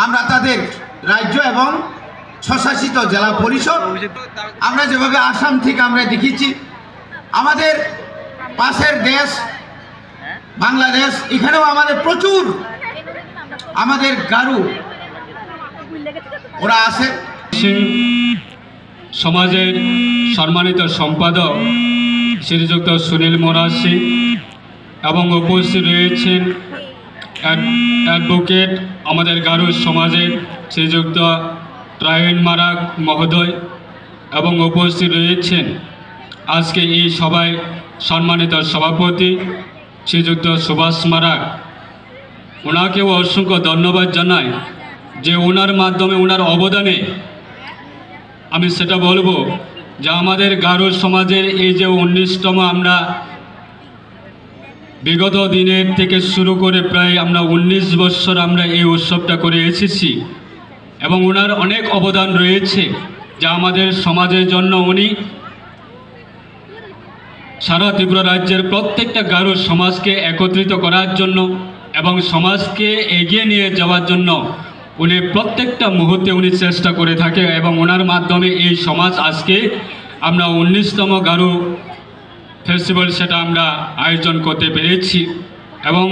আমরা তাদের রাজ্য এবং স্বশাসিত জেলা পরিষদ আমরা যেভাবে আসাম থেকে আমরা দেখেছি, আমাদের পাশের দেশ বাংলাদেশ, এখানেও আমাদের প্রচুর আমাদের গারু ওরা আছে। সমাজের সম্মানিত সম্পাদক শ্রীযুক্ত সুনীল মোরাসি এবং উপস্থিত রয়েছেন অ্যাডভোকেট আমাদের গারু সমাজের শ্রীযুক্ত ট্রাইন মারাক মহোদয় এবং উপস্থিত রয়েছেন আজকে এই সভায় সম্মানিত সভাপতি শ্রীযুক্ত সুভাষ মারাক। ওনাকেও অসংখ্য ধন্যবাদ জানাই যে ওনার মাধ্যমে ওনার অবদানে আমি সেটা বলবো যে আমাদের গারো সমাজের এই যে 19তম আমরা বিগত দিনের থেকে শুরু করে প্রায় আমরা 19 বছর আমরা এই উৎসবটা করে এসেছি এবং ওনার অনেক অবদান রয়েছে যা আমাদের সমাজের জন্য উনি সারা ত্রিপুরা রাজ্যের প্রত্যেকটা গারো সমাজকে একত্রিত করার জন্য এবং সমাজকে এগিয়ে নিয়ে যাওয়ার জন্য উনি প্রত্যেকটা মুহূর্তে উনি চেষ্টা করে থাকে এবং ওনার মাধ্যমে এই সমাজ আজকে আমরা 19তম গারো ফেস্টিভ্যাল সেটা আমরা আয়োজন করতে পেরেছি এবং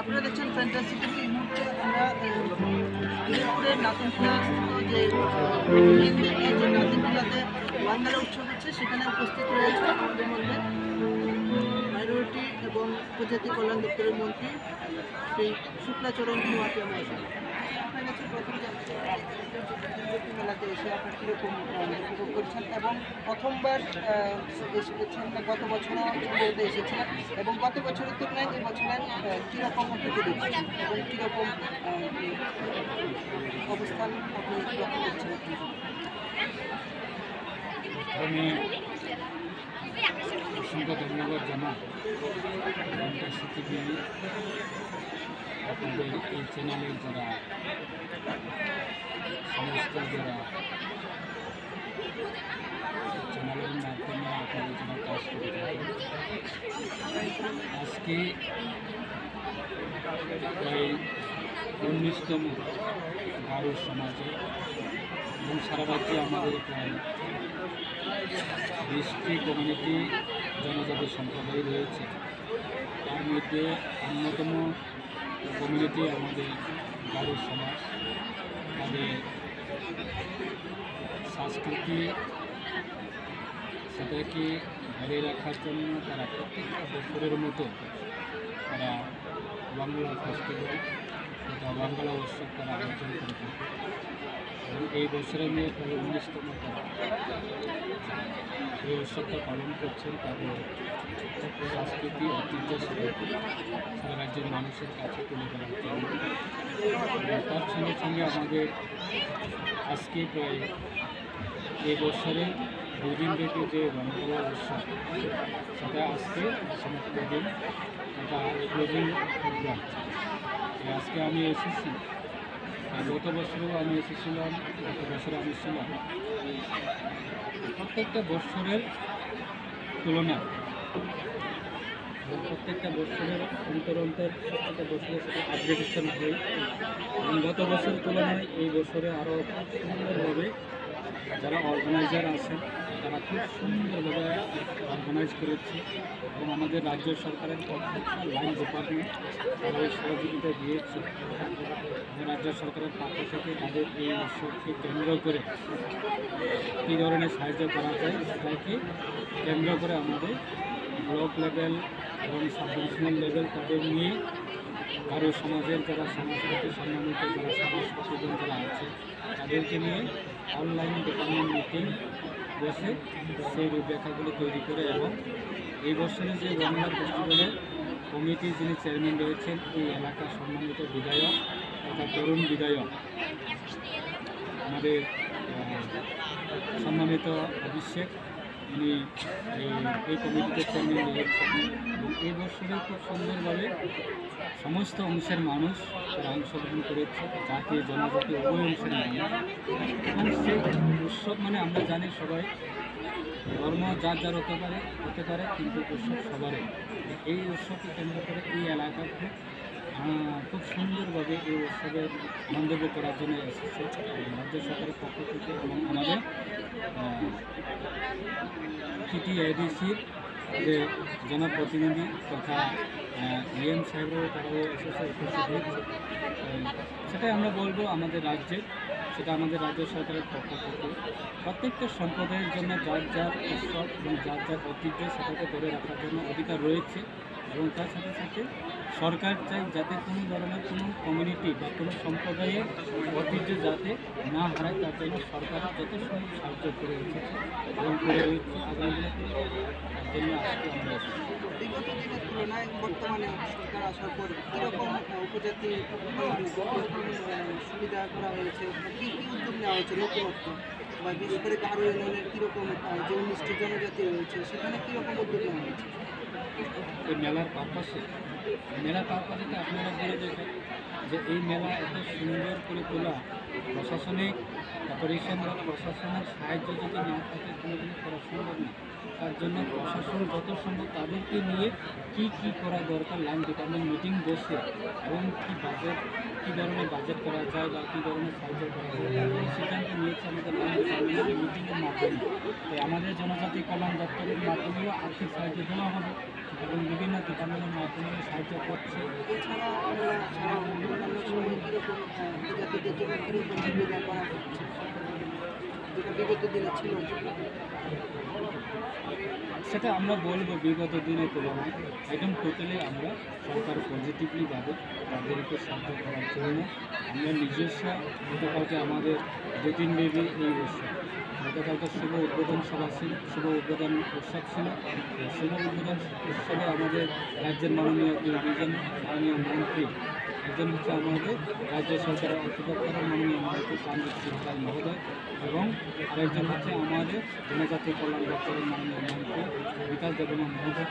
আপনারা দেখছেন ফ্যান্টাসি টিভি। এই মুহূর্তে আমরা দিনাজপুরের নাতিনপুরা যে নাতিনপুরাতে বাংলা উৎসব হচ্ছে সেখানে উপস্থিত রয়েছে আমাদের মধ্যে মাইনরিটি এবং উপজাতি কল্যাণ দপ্তরের মন্ত্রী শ্রী শুক্লাচরণ কুমার মহাশয়। আপনার কাছে প্রথম জানতে মেলাতে এসে আপনার কীরকম উপভোগ করছেন এবং প্রথমবার এসেছেন না গত বছরও এসেছিলেন এবং গত বছরের তুলনায় এই বছরের কীরকম অভিজ্ঞতা দিচ্ছেন এবং কীরকম অবস্থান আপনি লক্ষ্য করছেন? আমি অসংখ্য ধন্যবাদ জানাই আপনাদের এই চ্যানেলের যারা সমস্ত যারা চ্যানেলের মাধ্যমে আপনাদের যারা কাজ করে থাকেন। আজকে প্রায় 19তম গারো সমাজে এবং সারা রাজ্যে আমাদের প্রায় 20টি কমিউনিটি জনজাতি সম্প্রদায় রয়েছে। তার মধ্যে অন্যতম কমিউনিটি আমাদের গারো সমাজ। তাদের সংস্কৃতি সেটাকে ধরে রাখার জন্য তারা প্রত্যেকটা বছরের মতো তারা বাংলা ফেস্টিভ্যাল তথা বাংলা উৎসব তারা আয়োজন করে থাকে এবং এই বছরে নিয়ে প্রায় 19তম তারা এই উৎসবটা পালন করছেন। তাদের সংস্কৃতি ঐতিহ্য সারা রাজ্যের মানুষের কাছে তুলে ধরার জন্য। তার সঙ্গে সঙ্গে আমাদের আজকে প্রায় এই বছরে 2 দিন থেকে যে বাংলা উৎসব সেটা আজকে সমাপ্ত দিন, এটা ক্লোজিং প্রোগ্রাম। আজকে আমি এসেছি, গত বছরেও আমি এসেছিলাম, গত বছরে আমি ছিলাম। প্রত্যেকটা বছরের তুলনায় প্রত্যেকটা বছরের অন্তর প্রত্যেকটা বছরে সেটা আপগ্রেডেশন হয় এবং গত বছরের তুলনায় এই বছরে আরও খুব সুন্দরভাবে যারা অর্গানাইজার আছেন তারা খুব সুন্দরভাবে অর্গানাইজ করেছে এবং আমাদের রাজ্য সরকারের প্রত্যেকটা লাইন ডিপার্টমেন্ট তাদের সহযোগিতা দিয়েছে। রাজ্য সরকারের পক্ষ থেকে তাদের এই উৎসবকে কেন্দ্র করে কী ধরনের সাহায্য করা যায় সেটাকে কেন্দ্র করে আমাদের ব্লক লেভেল এবং সাব ডিভিশনাল লেভেল তাদের নিয়ে গারো সমাজের যারা সংস্কৃতি সম্মানিত যারা সংস্কৃতিজন যারা আছে তাদেরকে নিয়ে অনলাইন ডিপার্টমেন্ট মিটিং বসে সেই রূপরেখাগুলো তৈরি করে এবং এই বছরে যে বাংলা ফেস্টিভ্যালের কমিটির যিনি চেয়ারম্যান রয়েছেন এই এলাকার সম্মানিত বিধায়ক তথা তরুণ বিধায়ক আমাদের সম্মানিত অভিষেক উনি এই কমিটিতে চেয়ারম্যান নিয়েছেন এবং এই বছরে খুব সুন্দরভাবে সমস্ত অংশের মানুষ তারা অংশগ্রহণ করেছে, জাতি জনজাতি উভয় অংশের মানুষ। এবং সেই উৎসব মানে আমরা জানি সবাই ধর্ম যার যার হতে পারে কিন্তু উৎসব সবারই। এই উৎসবকে কেন্দ্র করে এই এলাকাকে খুব সুন্দরভাবে এই উৎসবের আনন্দ করার জন্য এসেছে রাজ্য সরকারের পক্ষ থেকে এবং আমাদের টিটিআইডিসির যে জনপ্রতিনিধি তথা ইএম সাহেবরাও তারাও এসেছে, উপস্থিত হয়েছে। সেটাই আমরা বলবো আমাদের রাজ্যের, সেটা আমাদের রাজ্য সরকারের পক্ষ থেকে প্রত্যেকটা সম্প্রদায়ের জন্য যার যার উৎসব এবং যার যার ঐতিহ্য সেটাকে ধরে রাখার জন্য অধিকার রয়েছে। এবং তার সাথে সাথে সরকার চাই যাতে কোনো ধরনের কোনো কমিউনিটি বা কোনো সম্প্রদায়ের ঐতিহ্য যাতে না হারায়, তার জন্য সরকার যত সময় সাহায্য করে এসেছে এবং করে রয়েছে আগামী দিনে তার জন্য আজকে আমরা এসেছি। বিগত দিনের তুলনায় বর্তমানে সরকার আসার পর কীরকম উপজাতি সুবিধা করা হয়েছে, কী কী উদ্যোগ নেওয়া হয়েছে নতুনত্ব, বা বিশেষ করে গারো ইউনিয়নের কীরকম যে 19টি জনজাতি রয়েছে সেখানে কীরকম উদ্যোগ নেওয়া হয়েছে? এই মেলার পারপাসে তো আপনারা বলে দেখেন যে এই মেলা এত সুন্দর করে তোলা প্রশাসনিক অপারেশন বা প্রশাসনের সাহায্য যদি না থাকে কোনোদিনই করা সম্ভব না। তার জন্য প্রশাসন যত সম্ভব তাদেরকে নিয়ে কি করা দরকার লাইন ডিপার্টমেন্ট মিটিং বসে এবং কী ধরনের বাজেট করা যায় বা কী ধরনের সাহায্য করা যায় তার সিদ্ধান্ত নিয়েছে আমাদের লাইন ডিপার্টমেন্টের মিটিংয়ের মাধ্যমে। তাই আমাদের জনজাতি কল্যাণ দপ্তরের মাধ্যমেও আর্থিক সাহায্য দেওয়া হবে এবং বিভিন্ন ডিপার্টমেন্টের মাধ্যমে সাহায্য করছে। এছাড়া অন্যান্য সময় কীরকম উপজাতিদের জন্য কীরকম সুবিধা করা হচ্ছে যেটা বিগত দিনে ছিল? সেটা আমরা বলবো বিগত দিনের তুলনায় একদম টোটালি আমরা সরকার পজিটিভলিভাবে তাদেরকে সাহায্য করার জন্য আমরা নিজস্ব গতকালকে আমাদের 2-3 দেবী এই উৎসব গতকালকে শুভ উদ্বোধন সভা ছিল, শুভ উদ্বোধন উৎসব ছিল। শুভ উদ্বোধন উৎসবে আমাদের রাজ্যের মাননীয় দুজন মাননীয় মন্ত্রী, একজন হচ্ছে আমাদের রাজ্য সরকারের অর্থদপ্তরের মাননীয় মন্ত্রী পাণ্ডিত সিংহাল মহোদয় এবং আরেকজন হচ্ছে আমাদের জনজাতি কল্যাণ দপ্তরের মাননীয় মন্ত্রী বিকাশ দেববর্মা মহোদয়।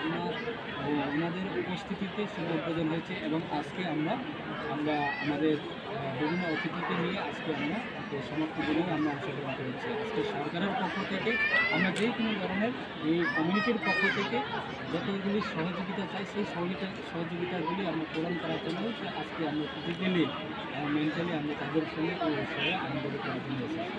ওনাদের উপস্থিতিতে শুভ উদ্বোধন হয়েছে এবং আজকে আমরা আমাদের বিভিন্ন অতিথিকে নিয়ে আজকে আমরা এই সমাপ্তি দিনেও আমরা অংশগ্রহণ করেছি। আজকে সরকারের পক্ষ থেকে আমরা যে কোনো ধরনের এই কমিউনিটির পক্ষ থেকে যতগুলি সহযোগিতা চাই সেই সহযোগিতাগুলি আমরা প্রদান করার জন্য আজকে আমরা ফিজিক্যালি মেন্টালি আমরা তাদের সঙ্গে এই উৎসবে আনন্দ করার জন্য এসেছি।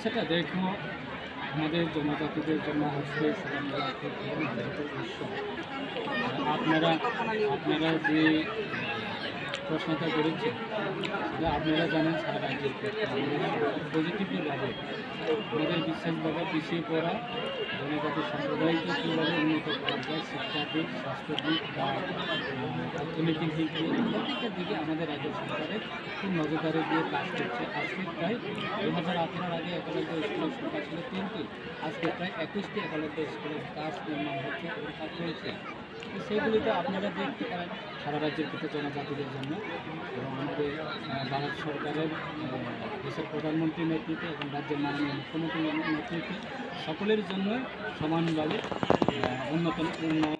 সেটা দেখো আমাদের জনজাতিদের জন্য আজকে উৎসব। আপনারা যে প্রশ্নটা করেছেন সেটা আপনারা জানেন সারা রাজ্যের পজিটিভলিভাবে আমাদের বিশেষভাবে পিছিয়ে পড়া জনজাতি সম্প্রদায়কে কীভাবে উন্নত করা যায় শিক্ষাদিক, স্বাস্থ্যদিক বা অর্থনৈতিক দিক দিয়ে প্রত্যেকটা দিকে আমাদের রাজ্য সরকারের খুব নজরদারি দিয়ে কাজ করছে। আজকে প্রায় 2018 আগে একলব্য স্কুলের সংখ্যা ছিল 3টি, আজকে প্রায় 21টি একলব্য স্কুলের কাজ নির্মাণ হচ্ছে এবং কাজ চলছে। সেইগুলিতে আপনারা দেখতে পারেন সারা রাজ্যের ক্ষেত্রে জনজাতিদের জন্য এবং আমাদের ভারত সরকারের দেশের প্রধানমন্ত্রীর নেতৃত্বে এবং রাজ্যের মাননীয় মুখ্যমন্ত্রীর নেতৃত্বে সকলের জন্য সমানভাবে উন্নয়ন